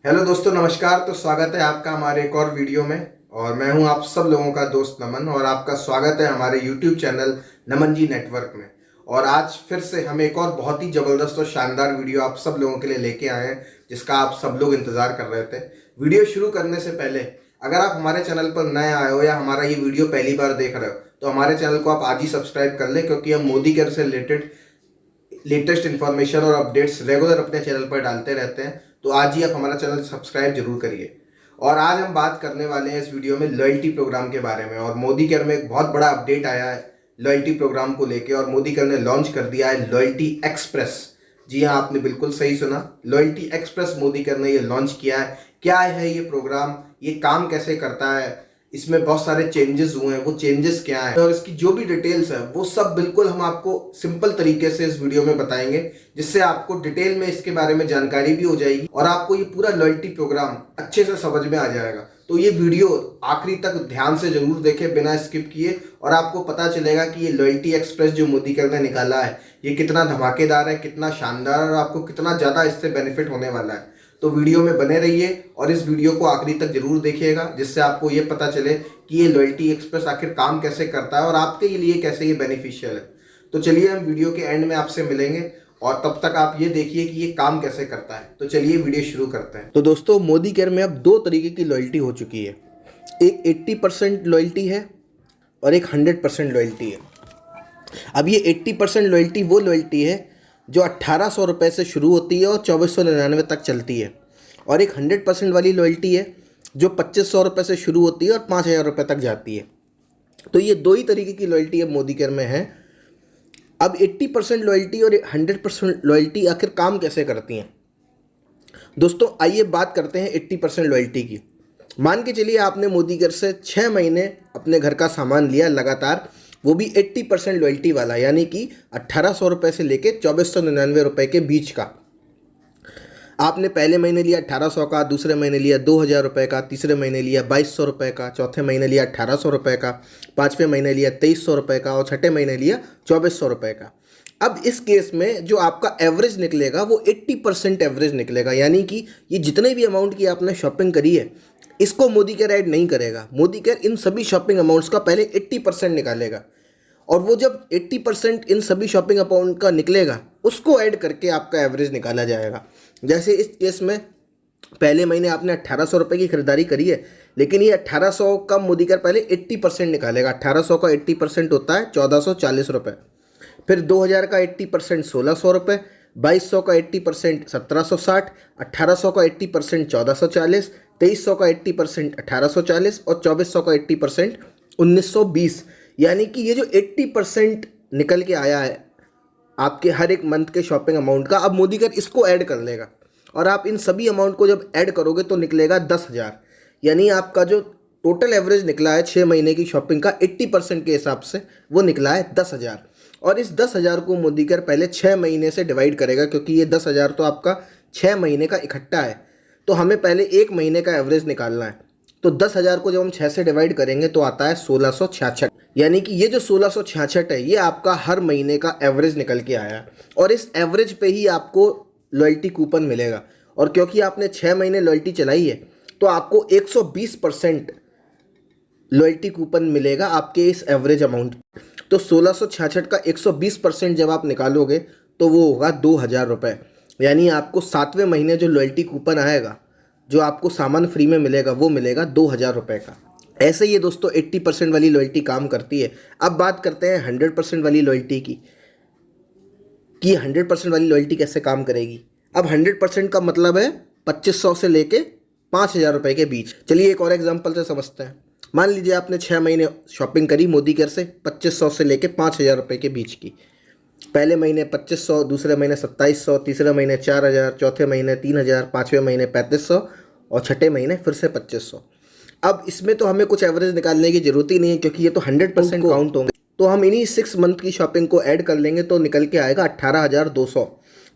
Hello दोस्तों, नमस्कार। तो स्वागत है आपका हमारे एक और वीडियो में। और मैं हूं आप सब लोगों का दोस्त नमन, और आपका स्वागत है हमारे यूट्यूब चैनल नमन जी नेटवर्क में। और आज फिर से हम एक और बहुत ही ज़बरदस्त और शानदार वीडियो आप सब लोगों के लिए लेके आए हैं, जिसका आप सब लोग इंतज़ार कर रहे थे। वीडियो शुरू करने से पहले अगर आप हमारे चैनल पर नए आए हो या हमारा ये वीडियो पहली बार देख रहे हो, तो हमारे चैनल को आप आज ही सब्सक्राइब कर लें, क्योंकि हम मोदी केयर से रिलेटेड लेटेस्ट इन्फॉर्मेशन और अपडेट्स रेगुलर अपने चैनल पर डालते रहते हैं। तो आज ही आप हमारा चैनल सब्सक्राइब जरूर करिए। और आज हम बात करने वाले हैं इस वीडियो में लॉयल्टी प्रोग्राम के बारे में। और मोदी केयर में एक बहुत बड़ा अपडेट आया है लॉयल्टी प्रोग्राम को लेके, और मोदी केयर ने लॉन्च कर दिया है लॉयल्टी एक्सप्रेस। जी हाँ, आपने बिल्कुल सही सुना, लॉयल्टी एक्सप्रेस मोदी केयर ने ये लॉन्च किया है। क्या है ये प्रोग्राम, ये काम कैसे करता है, इसमें बहुत सारे चेंजेस हुए हैं, वो चेंजेस क्या है और इसकी जो भी डिटेल्स है वो सब बिल्कुल हम आपको सिंपल तरीके से इस वीडियो में बताएंगे, जिससे आपको डिटेल में इसके बारे में जानकारी भी हो जाएगी और आपको ये पूरा लॉयल्टी प्रोग्राम अच्छे से समझ में आ जाएगा। तो ये वीडियो आखिरी तक ध्यान से जरूर देखें बिना स्किप किए, और आपको पता चलेगा कि ये लॉयल्टी एक्सप्रेस जो मोदी केयर ने निकाला है ये कितना धमाकेदार है, कितना शानदार, और आपको कितना ज़्यादा इससे बेनिफिट होने वाला है। तो वीडियो में बने रहिए और इस वीडियो को आखिरी तक जरूर देखिएगा, जिससे आपको ये पता चले कि ये लॉयल्टी एक्सप्रेस आखिर काम कैसे करता है और आपके लिए कैसे ये बेनिफिशियल है। तो चलिए हम वीडियो के एंड में आपसे मिलेंगे, और तब तक आप ये देखिए कि ये काम कैसे करता है। तो चलिए वीडियो शुरू करते हैं। तो दोस्तों, मोदी केयर में अब दो तरीके की लॉयल्टी हो चुकी है। एक 80% लॉयल्टी है और एक 100% लॉयल्टी है। अब ये 80% लॉयल्टी वो लॉयल्टी है जो 1800 रुपये से शुरू होती है और 2499 तक चलती है, और एक 100% वाली लॉयल्टी है जो 2500 रुपये से शुरू होती है और 5000 रुपये तक जाती है। तो ये दो ही तरीके की लॉयल्टी अब मोदी केयर में है। अब 80% लॉयल्टी और 100% लॉयल्टी आखिर काम कैसे करती हैं दोस्तों, आइए बात करते हैं 80% लॉयल्टी की। मान के चलिए आपने मोदी केयर से 6 महीने अपने घर का सामान लिया लगातार, वो भी 80% लॉयल्टी वाला, यानी कि 1800 रुपये से लेके 2499 रुपये के बीच का। आपने पहले महीने लिया 1800 का, दूसरे महीने लिया 2000 रुपये का, तीसरे महीने लिया 2200 रुपये का, चौथे महीने लिया 1800 रुपये का, पाँचवें महीने लिया 2300 रुपये का, और छठे महीने लिया 2400 रुपये का। अब इस केस में जो आपका एवरेज निकलेगा वो 80% एवरेज निकलेगा, यानी कि ये जितने भी अमाउंट की आपने शॉपिंग करी है इसको मोदी केयर ऐड नहीं करेगा। मोदी केयर इन सभी शॉपिंग अमाउंट्स का पहले 80% निकालेगा, और वो जब 80% इन सभी शॉपिंग अकाउंट का निकलेगा उसको ऐड करके आपका एवरेज निकाला जाएगा। जैसे इस केस में पहले महीने आपने 1800 रुपये की खरीदारी करी है, लेकिन ये 1800 का मोदी केयर पहले 80% निकालेगा। 1800 का 80% होता है 1440 रुपये। फिर 2000 का 80% 1600 रुपये, 2200 का 80% 1760, 1800 का 80% 1440, 2300 का 80% 1840 और 2400 का 80% 1920। यानी कि ये जो 80% निकल के आया है आपके हर एक मंथ के शॉपिंग अमाउंट का, अब मोदी केयर इसको ऐड कर लेगा, और आप इन सभी अमाउंट को जब ऐड करोगे तो निकलेगा 10,000। यानी आपका जो टोटल एवरेज निकला है 6 महीने की शॉपिंग का 80% के हिसाब से वो निकला है 10,000। और इस 10,000 को मोदी केयर पहले 6 महीने से डिवाइड करेगा, क्योंकि ये 10,000 तो आपका 6 महीने का इकट्ठा है, तो हमें पहले एक महीने का एवरेज निकालना है। तो 10,000 को जब हम 6 से डिवाइड करेंगे तो आता है 1666। यानी कि ये जो 1666 है ये आपका हर महीने का एवरेज निकल के आया है, और इस एवरेज पे ही आपको लॉयल्टी कूपन मिलेगा। और क्योंकि आपने 6 महीने लॉयल्टी चलाई है तो आपको 120% लॉयल्टी कूपन मिलेगा आपके इस एवरेज अमाउंट। तो 1666 का 120% जब आप निकालोगे तो वो होगा 2,000 रुपये। यानी आपको 7वें महीने जो लॉयल्टी कूपन आएगा, जो आपको सामान फ्री में मिलेगा, वो मिलेगा 2,000 रुपये का। ऐसे ही दोस्तों 80% वाली लॉयल्टी काम करती है। अब बात करते हैं 100% वाली लॉयल्टी की, कि 100% वाली लॉयल्टी कैसे काम करेगी। अब 100% का मतलब है 2500 से लेके 5,000 रुपये के बीच। चलिए एक और एग्जांपल से समझते हैं। मान लीजिए आपने 6 महीने शॉपिंग करी मोदी केयर से 2500 से लेके 5,000 रुपये के बीच की। पहले महीने 2500, दूसरे महीने 2700, तीसरे महीने 4,000, चौथे महीने 3,000, पाँचवें महीने 3500 और छठे महीने फिर से 2500। अब इसमें तो हमें कुछ एवरेज निकालने की जरूरत ही नहीं है, क्योंकि ये तो 100% काउंट होंगे। तो हम इन्हीं 6 मंथ की शॉपिंग को ऐड कर लेंगे तो निकल के आएगा 18,200,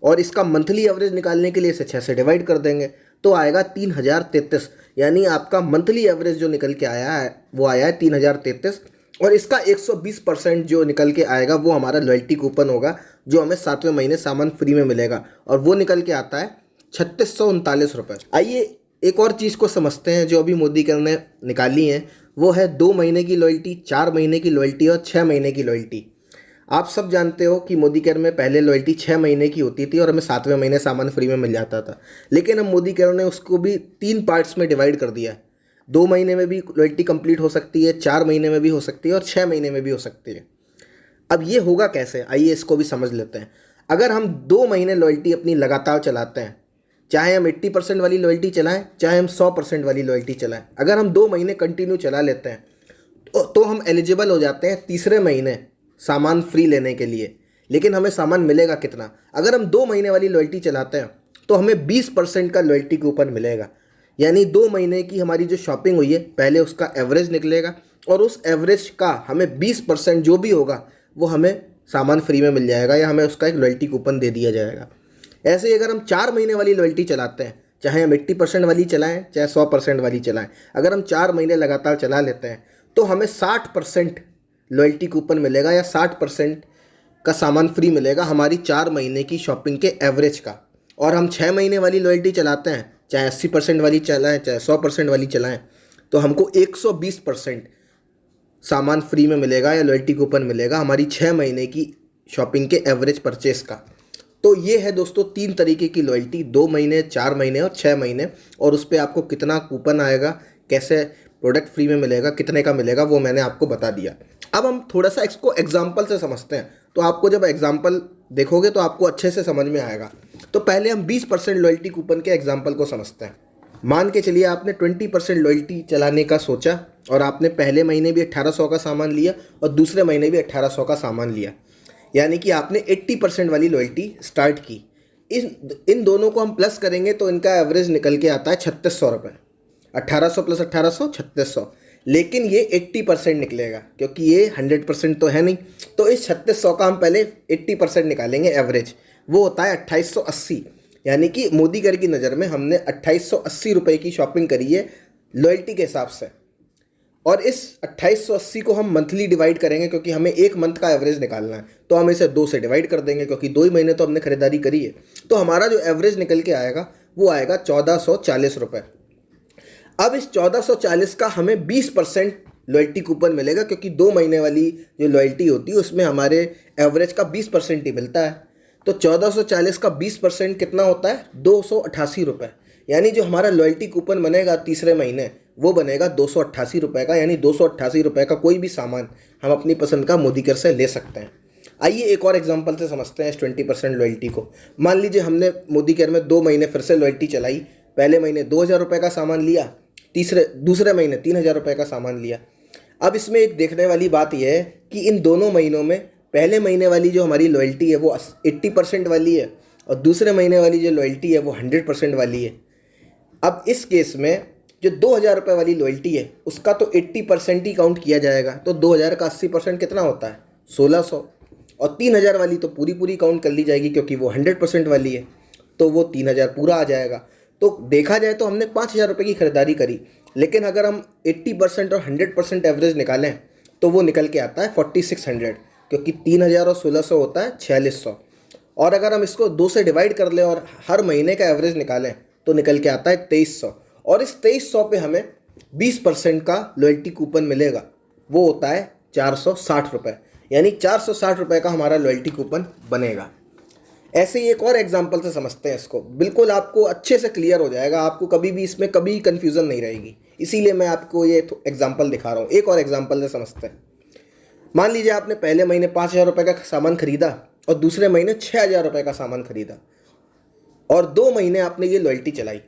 और इसका मंथली एवरेज निकालने के लिए इसे 6 से डिवाइड कर देंगे तो आएगा 3,033। यानी आपका मंथली एवरेज जो निकल के आया है वो आया है 3,033, और इसका 120% जो निकल के आएगा वो हमारा लॉयल्टी कूपन होगा, जो हमें 7वें महीने सामान फ्री में मिलेगा, और वो निकल के आता है ₹3639। आइए एक और चीज़ को समझते हैं जो अभी मोदी केयर ने निकाली है, वो है 2 महीने की लॉयल्टी, 4 महीने की लॉयल्टी और 6 महीने की लॉयल्टी। आप सब जानते हो कि मोदी केयर में पहले लॉयल्टी 6 महीने की होती थी और हमें 7वें महीने सामान फ्री में मिल जाता था, लेकिन अब मोदी केयर ने उसको भी 3 पार्ट्स में डिवाइड कर दिया है। 2 महीने में भी लॉयल्टी कंप्लीट हो सकती है, 4 महीने में भी हो सकती है और 6 महीने में भी हो सकती है। अब ये होगा कैसे, आइए इसको भी समझ लेते हैं। अगर हम 2 महीने लॉयल्टी अपनी लगातार चलाते हैं, चाहे हम 80% वाली लॉयल्टी चलाएं, चाहे हम 100% वाली लॉयल्टी चलाएं, अगर हम 2 महीने कंटिन्यू चला लेते हैं तो हम एलिजिबल हो जाते हैं तीसरे महीने सामान फ्री लेने के लिए। लेकिन हमें सामान मिलेगा कितना? अगर हम 2 महीने वाली लॉयल्टी चलाते हैं तो हमें 20% का लॉयल्टी कूपन मिलेगा। यानी 2 महीने की हमारी जो शॉपिंग हुई है, पहले उसका एवरेज निकलेगा और उस एवरेज का हमें 20% जो भी होगा वो हमें सामान फ्री में मिल जाएगा या हमें उसका एक लॉयल्टी कूपन दे दिया जाएगा। ऐसे ही अगर हम 4 महीने वाली लॉयल्टी चलाते हैं, चाहे हम 80% वाली चलाएं, चाहे 100% वाली चलाएं, अगर हम 4 महीने लगातार चला लेते हैं तो हमें 60% लॉयल्टी कूपन मिलेगा या 60% का सामान फ्री मिलेगा हमारी 4 महीने की शॉपिंग के एवरेज का। और हम 6 महीने वाली लॉयल्टी चलाते हैं, चाहे 80% वाली चलाएं, चाहे 100% वाली चलाएं, तो हमको 120% सामान फ्री में मिलेगा या लॉयल्टी कूपन मिलेगा हमारी 6 महीने की शॉपिंग के एवरेज परचेस का। तो ये है दोस्तों 3 तरीके की लॉयल्टी, 2 महीने, 4 महीने और 6 महीने। और उस पर आपको कितना कूपन आएगा, कैसे प्रोडक्ट फ्री में मिलेगा, कितने का मिलेगा, वो मैंने आपको बता दिया। अब हम थोड़ा सा इसको एग्जाम्पल से समझते हैं, तो आपको जब एग्जाम्पल देखोगे तो आपको अच्छे से समझ में आएगा। तो पहले हम 20% लॉयल्टी कूपन के एग्जाम्पल को समझते हैं। मान के चलिए आपने 20% लॉयल्टी चलाने का सोचा और आपने पहले महीने भी 1800 का सामान लिया और दूसरे महीने भी 1800 का सामान लिया, यानी कि आपने 80% वाली लॉयल्टी स्टार्ट की। इन दोनों को हम प्लस करेंगे तो इनका एवरेज निकल के आता है 3600 रुपये। 1800 + 1800 3600, लेकिन ये 80% निकलेगा क्योंकि ये 100% तो है नहीं। तो इस 3600 का हम पहले 80% निकालेंगे एवरेज, वो होता है 2880। यानी कि मोदी केयर की नज़र में हमने 2880 रुपये की शॉपिंग करी है लॉयल्टी के हिसाब से। और इस 2880 को हम मंथली डिवाइड करेंगे क्योंकि हमें 1 मंथ का एवरेज निकालना है, तो हम इसे 2 से डिवाइड कर देंगे क्योंकि 2 ही महीने तो हमने खरीदारी करी है। तो हमारा जो एवरेज निकल के आएगा वो आएगा 1440 रुपये। अब इस 1440 का हमें 20% लॉयल्टी कूपन मिलेगा क्योंकि 2 महीने वाली जो लॉयल्टी होती है उसमें हमारे एवरेज का 20% ही मिलता है। तो 1440 का 20% कितना होता है? 288 रुपये। यानी जो हमारा लॉयल्टी कूपन बनेगा तीसरे महीने वो बनेगा 288 रुपये का। यानी 288 रुपये का कोई भी सामान हम अपनी पसंद का मोदी केयर से ले सकते हैं। आइए एक और एग्जांपल से समझते हैं इस 20% लॉयल्टी को। मान लीजिए हमने मोदी केयर में 2 महीने फिर से लॉयल्टी चलाई। पहले महीने 2000 रुपये का सामान लिया, दूसरे महीने 3000 रुपये का सामान लिया। अब इसमें एक देखने वाली बात यह है कि इन दोनों महीनों में पहले महीने वाली जो हमारी लॉयल्टी है वो 80% वाली है और दूसरे महीने वाली जो लॉयल्टी है वो 100% वाली है। अब इस केस में जो 2000 रुपये वाली लॉयल्टी है उसका तो 80% ही काउंट किया जाएगा। तो 2000 का 80% कितना होता है? 1600। और 3000 वाली तो पूरी काउंट कर ली जाएगी क्योंकि वो 100% वाली है, तो वो 3000 पूरा आ जाएगा। तो देखा जाए तो हमने 5000 रुपये की खरीदारी करी, लेकिन अगर हम 80% और 100% एवरेज निकालें तो वो निकल के आता है 4600, क्योंकि 3000 और 1600 होता है 4600। और अगर हम इसको 2 से डिवाइड कर लें और हर महीने का एवरेज निकालें तो निकल के आता है 2300। और इस 2300 पे हमें 20% का लॉयल्टी कूपन मिलेगा, वो होता है 460 रुपये। यानी 460 रुपये का हमारा लॉयल्टी कूपन बनेगा। ऐसे ही एक और एग्जांपल से समझते हैं इसको, बिल्कुल आपको अच्छे से क्लियर हो जाएगा, आपको कभी भी इसमें कभी कन्फ्यूज़न नहीं रहेगी, इसीलिए मैं आपको ये एग्जांपल दिखा रहा हूँ। एक और एग्जांपल से समझते हैं। मान लीजिए आपने पहले महीने 5000 रुपये का सामान खरीदा और दूसरे महीने 6000 रुपये का सामान खरीदा और 2 महीने आपने ये लॉयल्टी चलाई।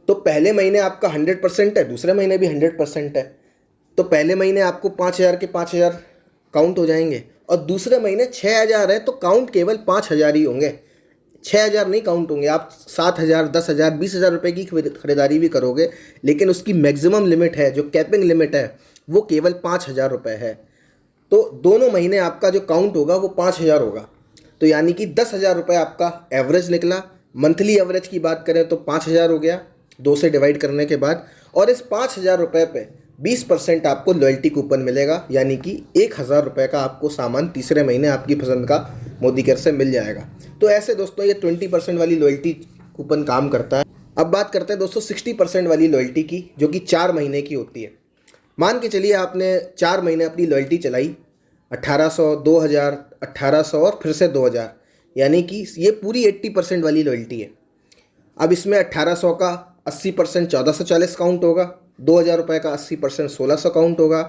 तो पहले महीने आपका 100% है, दूसरे महीने भी 100% है। तो पहले महीने आपको 5000 के 5000 काउंट हो जाएंगे और दूसरे महीने 6000 है तो काउंट केवल 5000 ही होंगे, 6000 नहीं काउंट होंगे। आप 7000, 10000, 20000 रुपये की खरीदारी भी करोगे, लेकिन उसकी मैक्सिमम लिमिट है, जो कैपिंग लिमिट है, वो केवल 5000 रुपये है। तो दोनों महीने आपका जो काउंट होगा वो 5000 होगा। तो यानी कि 10,000 रुपये आपका एवरेज निकला। मंथली एवरेज की बात करें तो 5000 हो गया 2 से डिवाइड करने के बाद। और इस 5000 रुपये पे 20% आपको लॉयल्टी कूपन मिलेगा, यानी कि 1000 रुपये का आपको सामान तीसरे महीने आपकी पसंद का मोदी केयर से मिल जाएगा। तो ऐसे दोस्तों ये 20% वाली लॉयल्टी कूपन काम करता है। अब बात करते हैं दोस्तों 60% वाली लॉयल्टी की, जो कि 4 महीने की होती है। मान के चलिए आपने 4 महीने अपनी लॉयल्टी चलाई, 1800, 2000, 1800 और फिर से 2000, यानी कि ये पूरी 80% वाली लॉयल्टी है। अब इसमें 1800 का 80% 1440 काउंट होगा, 2000 रुपये का 80% 1600 काउंट होगा,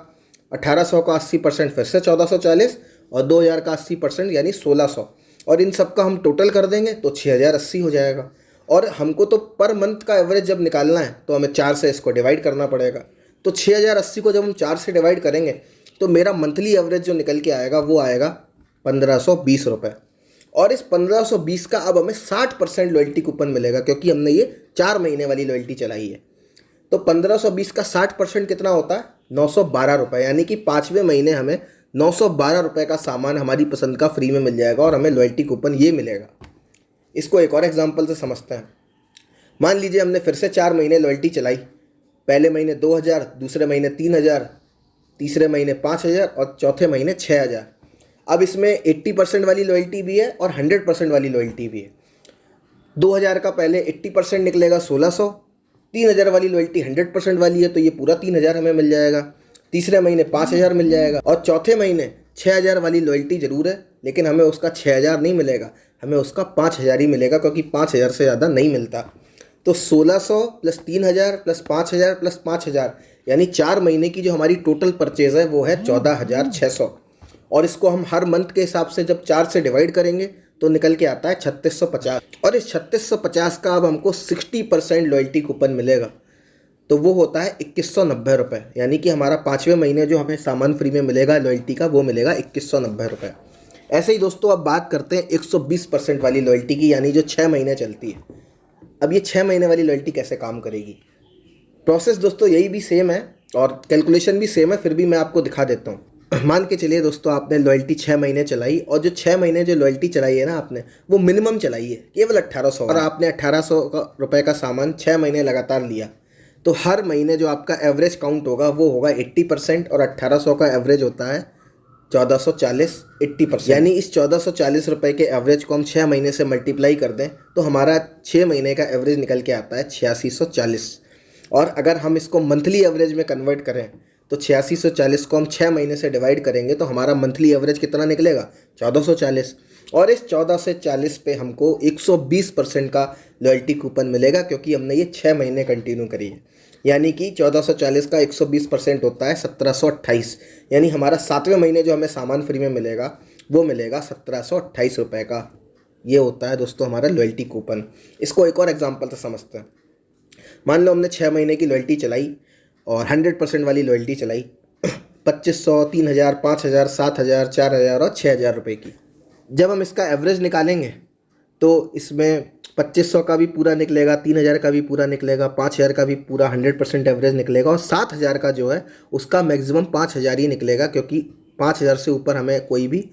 1800 का 80% फिर से 1440 और 2000 का 80% यानी 1600, और इन सब का हम टोटल कर देंगे तो 6080 हो जाएगा। और हमको तो पर मंथ का एवरेज जब निकालना है तो हमें 4 से इसको डिवाइड करना पड़ेगा। तो 6080 को जब हम 4 से डिवाइड करेंगे तो मेरा मंथली एवरेज जो निकल के आएगा वो आएगा 1520 रुपये। और इस 1520 का अब हमें 60% लॉयल्टी कूपन मिलेगा, क्योंकि हमने ये 4 महीने वाली लॉयल्टी चलाई है। तो 1520 का 60% कितना होता है? 912 रुपये, यानी कि 5वें महीने हमें 912 रुपये का सामान हमारी पसंद का फ्री में मिल जाएगा और हमें लॉयल्टी कूपन ये मिलेगा। इसको एक और एग्जांपल से समझते हैं। मान लीजिए हमने फिर से 4 महीने लॉयल्टी चलाई। पहले महीने 2000, दूसरे महीने 3000, तीसरे महीने 5000 और चौथे महीने 6000। अब इसमें 80% वाली लॉयल्टी भी है और 100% वाली लॉयल्टी भी है। 2000 का पहले 80% निकलेगा 1600, 3000 वाली लॉयल्टी 100% वाली है तो ये पूरा 3000 हमें मिल जाएगा। तीसरे महीने 5000 मिल जाएगा और चौथे महीने 6000 वाली लॉयल्टी ज़रूर है, लेकिन हमें उसका 6000 नहीं मिलेगा, हमें उसका 5000 ही मिलेगा, क्योंकि 5000 से ज़्यादा नहीं मिलता। तो 1600 प्लस 3000 प्लस 5000 प्लस 5000, यानी 4 महीने की जो हमारी टोटल परचेज़ है वो है 14600। और इसको हम हर मंथ के हिसाब से जब 4 से डिवाइड करेंगे तो निकल के आता है 3650। और इस 3650 का अब हमको 60% लॉयल्टी कूपन मिलेगा, तो वो होता है 2190 रुपये। यानी कि हमारा 5वें महीने जो हमें सामान फ्री में मिलेगा लॉयल्टी का, वो मिलेगा 2190 रुपये। ऐसे ही दोस्तों अब बात करते हैं 120% वाली लॉयल्टी की, यानी जो 6 महीने चलती है। अब ये 6 महीने वाली लॉयल्टी कैसे काम करेगी? प्रोसेस दोस्तों यही भी सेम है और कैलकुलेशन भी सेम है, फिर भी मैं आपको दिखा देता हूँ। मान के चलिए दोस्तों आपने लॉयल्टी 6 महीने चलाई, और जो 6 महीने जो लॉयल्टी चलाई है ना आपने, वो मिनिमम चलाई है केवल 1800, और आपने 1800 रुपये का सामान 6 महीने लगातार लिया, तो हर महीने जो आपका एवरेज काउंट होगा वो होगा 80%, और 1800 का एवरेज होता है 1440, 80%। यानी इस 1440 रुपये के एवरेज को हम 6 महीने से मल्टीप्लाई कर दें तो हमारा 6 महीने का एवरेज निकल के आता है 8640। और अगर हम इसको मंथली एवरेज में कन्वर्ट करें तो 8640 को हम 6 महीने से डिवाइड करेंगे तो हमारा मंथली एवरेज कितना निकलेगा? 1440। और इस 1440 पे हमको 120% का लॉयल्टी कूपन मिलेगा, क्योंकि हमने ये 6 महीने कंटिन्यू करी है। यानी कि 1440 का 120% होता है 1728। यानी हमारा 7वें महीने जो हमें सामान फ्री में मिलेगा वो मिलेगा 1728 रुपये का। ये होता है दोस्तों हमारा लॉयल्टी कूपन। इसको एक और एग्जांपल से समझते हैं। मान लो हमने 6 महीने की लॉयल्टी चलाई और 100% वाली लॉयल्टी चलाई 2500, 3000, 5000, 7000, 4000 और 6000 रुपये की। जब हम इसका एवरेज निकालेंगे तो इसमें 2500 का भी पूरा निकलेगा, 3000 का भी पूरा निकलेगा, 5000 का भी पूरा 100% एवरेज निकलेगा, और 7000 का जो है उसका मैक्सिमम 5000 ही निकलेगा, क्योंकि 5000 से ऊपर हमें कोई भी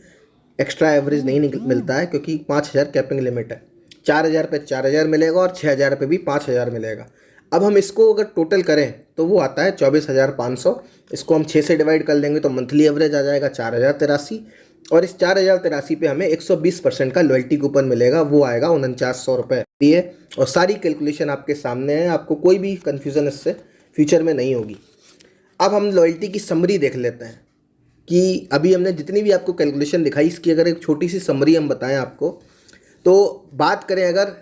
एक्स्ट्रा एवरेज नहीं मिलता है, क्योंकि 5000 कैपिंग लिमिट है। 4000 पे 4000 मिलेगा और 6000 पे भी 5000 मिलेगा। अब हम इसको अगर टोटल करें तो वो आता है 24500। इसको हम 6 से डिवाइड कर लेंगे तो मंथली एवरेज आ जाएगा 4083, और इस 4083 पे हमें 120% का लॉयल्टी कूपन मिलेगा, वो आएगा 4900 रुपये। ये और सारी कैलकुलेशन आपके सामने है, आपको कोई भी कन्फ्यूज़न इससे फ्यूचर में नहीं होगी। अब हम लॉयल्टी की समरी देख लेते हैं कि अभी हमने जितनी भी आपको कैलकुलेशन दिखाई, इसकी अगर एक छोटी सी समरी हम बताएं आपको, तो बात करें अगर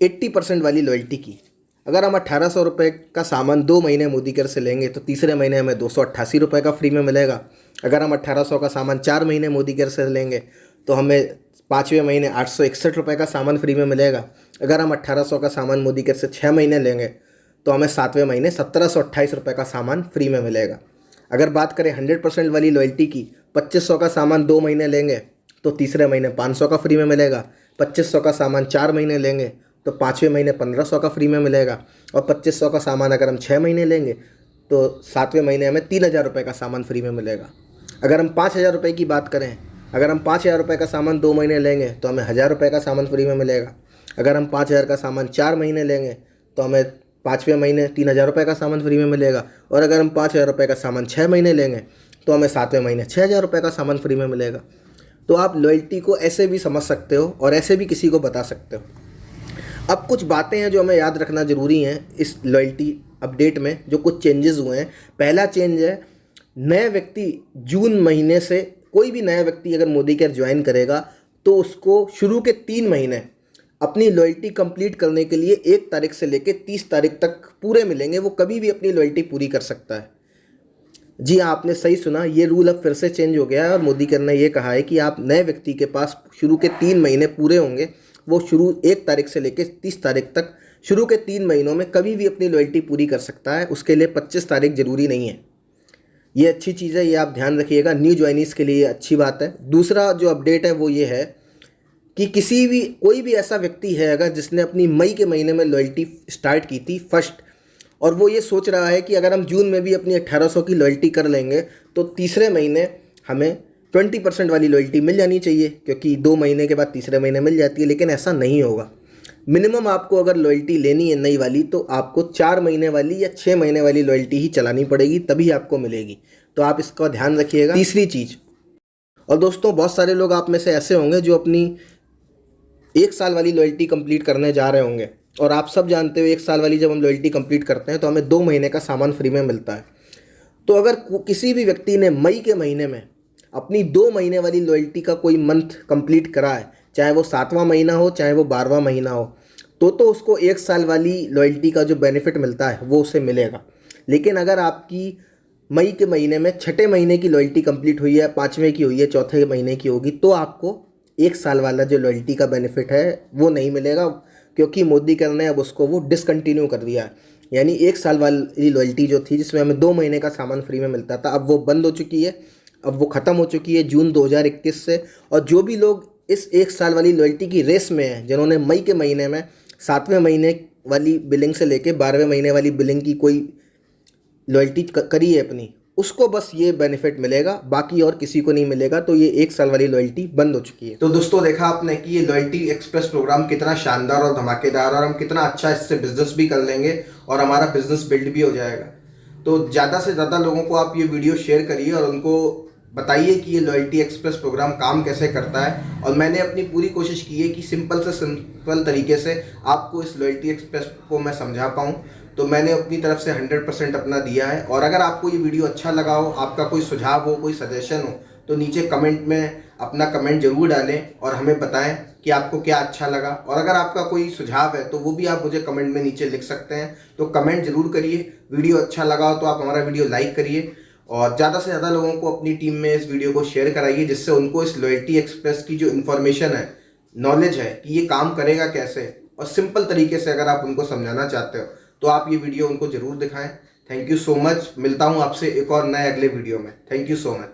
80% वाली लॉयल्टी की, अगर हम 1800 रुपये का सामान 2 महीने मोदी केयर से लेंगे तो तीसरे महीने हमें 288 रुपये का फ्री में मिलेगा। अगर हम 1800 का सामान 4 महीने मोदी केयर से लेंगे तो हमें 5वें महीने 861 रुपये का सामान फ्री में मिलेगा। अगर हम 1800 का सामान मोदी केयर से 6 महीने लेंगे तो हमें 7वें महीने 1728 रुपये का सामान फ्री में मिलेगा। अगर बात करें 100% वाली लॉयल्टी की, 2500 का सामान 2 महीने लेंगे तो तीसरे महीने 500 का फ्री में मिलेगा। 2500 का सामान 4 महीने लेंगे तो 5वें महीने 1500 का फ्री में मिलेगा। और 2500 का सामान अगर हम 6 महीने लेंगे तो 7वें महीने हमें 3000 रुपये का सामान फ्री में मिलेगा। अगर हम 5000 रुपये की बात करें, अगर हम 5000 रुपये का सामान 2 महीने लेंगे तो हमें 1000 रुपये का सामान फ्री में मिलेगा। अगर हम 5000 का सामान 4 महीने लेंगे तो हमें 5वें महीने 3000 रुपये का सामान फ्री में मिलेगा। और अगर हम 5000 रुपये का सामान 6 महीने लेंगे तो हमें 7वें महीने 6000 रुपये का सामान फ्री में मिलेगा। तो आप लॉयल्टी को ऐसे भी समझ सकते हो और ऐसे भी किसी को बता सकते हो। अब कुछ बातें हैं जो हमें याद रखना ज़रूरी हैं इस लॉयल्टी अपडेट में, जो कुछ चेंजेस हुए हैं। पहला चेंज है, नए व्यक्ति जून महीने से, कोई भी नया व्यक्ति अगर मोदी केयर ज्वाइन करेगा तो उसको शुरू के 3 महीने अपनी लॉयल्टी कंप्लीट करने के लिए 1 तारीख से लेकर 30 तारीख तक पूरे मिलेंगे। वो कभी भी अपनी लॉयल्टी पूरी कर सकता है। जी हाँ, आपने सही सुना, ये रूल अब फिर से चेंज हो गया है और मोदी केयर ने ये कहा है कि आप नए व्यक्ति के पास शुरू के 3 महीने पूरे होंगे, वो शुरू 1 तारीख से लेकर 30 तारीख तक शुरू के 3 महीनों में कभी भी अपनी लॉयल्टी पूरी कर सकता है। उसके लिए 25 तारीख जरूरी नहीं है। ये अच्छी चीज़ है, ये आप ध्यान रखिएगा। न्यू ज्वाइनीज़ के लिए अच्छी बात है। दूसरा जो अपडेट है वो ये है कि कोई भी ऐसा व्यक्ति है अगर जिसने अपनी मई के महीने में लॉयल्टी स्टार्ट की थी फर्स्ट, और वो ये सोच रहा है कि अगर हम जून में भी अपनी 1800 की लॉयल्टी कर लेंगे तो तीसरे महीने हमें 20% वाली लॉयल्टी मिल जानी चाहिए, क्योंकि 2 महीने के बाद तीसरे महीने मिल जाती है। लेकिन ऐसा नहीं होगा। मिनिमम आपको अगर लॉयल्टी लेनी है नई वाली तो आपको 4 महीने वाली या 6 महीने वाली लॉयल्टी ही चलानी पड़ेगी, तभी आपको मिलेगी। तो आप इसका ध्यान रखिएगा। तीसरी चीज़, और दोस्तों बहुत सारे लोग आप में से ऐसे होंगे जो अपनी 1 साल वाली लॉयल्टी कंप्लीट करने जा रहे होंगे, और आप सब जानते हो 1 साल वाली जब हम लॉयल्टी कंप्लीट करते हैं तो हमें 2 महीने का सामान फ्री में मिलता है। तो अगर किसी भी व्यक्ति ने मई के महीने में अपनी 2 महीने वाली लॉयल्टी का कोई मंथ कंप्लीट करा है, चाहे वो 7वां महीना हो चाहे वो 12वां महीना हो, तो उसको 1 साल वाली लॉयल्टी का जो बेनिफिट मिलता है वो उसे मिलेगा। लेकिन अगर आपकी मई के महीने में 6ठे महीने की लॉयल्टी कंप्लीट हुई है, 5वें की हुई है, 4थे महीने की होगी, तो आपको 1 साल वाला जो लॉयल्टी का बेनिफिट है वो नहीं मिलेगा, क्योंकि मोदी केयर ने अब उसको वो डिसकंटिन्यू कर दिया है। यानी 1 साल वाली लॉयल्टी जो थी जिसमें हमें 2 महीने का सामान फ्री में मिलता था, अब वो बंद हो चुकी है, अब वो ख़त्म हो चुकी है जून 2021 से। और जो भी लोग इस 1 साल वाली लॉयल्टी की रेस में हैं, जिन्होंने मई के महीने में 7वें महीने वाली बिलिंग से लेके 12वें महीने वाली बिलिंग की कोई लॉयल्टी करी है अपनी, उसको बस ये बेनिफिट मिलेगा, बाकी और किसी को नहीं मिलेगा। तो ये 1 साल वाली लॉयल्टी बंद हो चुकी है। तो दोस्तों देखा आपने कि ये लॉयल्टी एक्सप्रेस प्रोग्राम कितना शानदार और धमाकेदार, और हम कितना अच्छा इससे बिजनेस भी कर लेंगे और हमारा बिजनेस बिल्ड भी हो जाएगा। तो ज़्यादा से ज़्यादा लोगों को आप ये वीडियो शेयर करिए और उनको बताइए कि ये लॉयल्टी एक्सप्रेस प्रोग्राम काम कैसे करता है। और मैंने अपनी पूरी कोशिश की है कि सिंपल से सिंपल तरीके से आपको इस लॉयल्टी एक्सप्रेस को मैं समझा पाऊँ। तो मैंने अपनी तरफ से 100% अपना दिया है। और अगर आपको ये वीडियो अच्छा लगा हो, आपका कोई सुझाव हो, कोई सजेशन हो, तो नीचे कमेंट में अपना कमेंट जरूर डालें और हमें बताएं कि आपको क्या अच्छा लगा। और अगर आपका कोई सुझाव है तो वो भी आप मुझे कमेंट में नीचे लिख सकते हैं। तो कमेंट जरूर करिए। वीडियो अच्छा लगा हो तो आप हमारा वीडियो लाइक करिए और ज़्यादा से ज़्यादा लोगों को अपनी टीम में इस वीडियो को शेयर कराइए, जिससे उनको इस लॉयल्टी एक्सप्रेस की जो इन्फॉर्मेशन है, नॉलेज है कि ये काम करेगा कैसे, और सिंपल तरीके से अगर आप उनको समझाना चाहते हो तो आप ये वीडियो उनको जरूर दिखाएं। Thank you so much. मिलता हूँ आपसे एक और नए अगले वीडियो में। Thank you so much.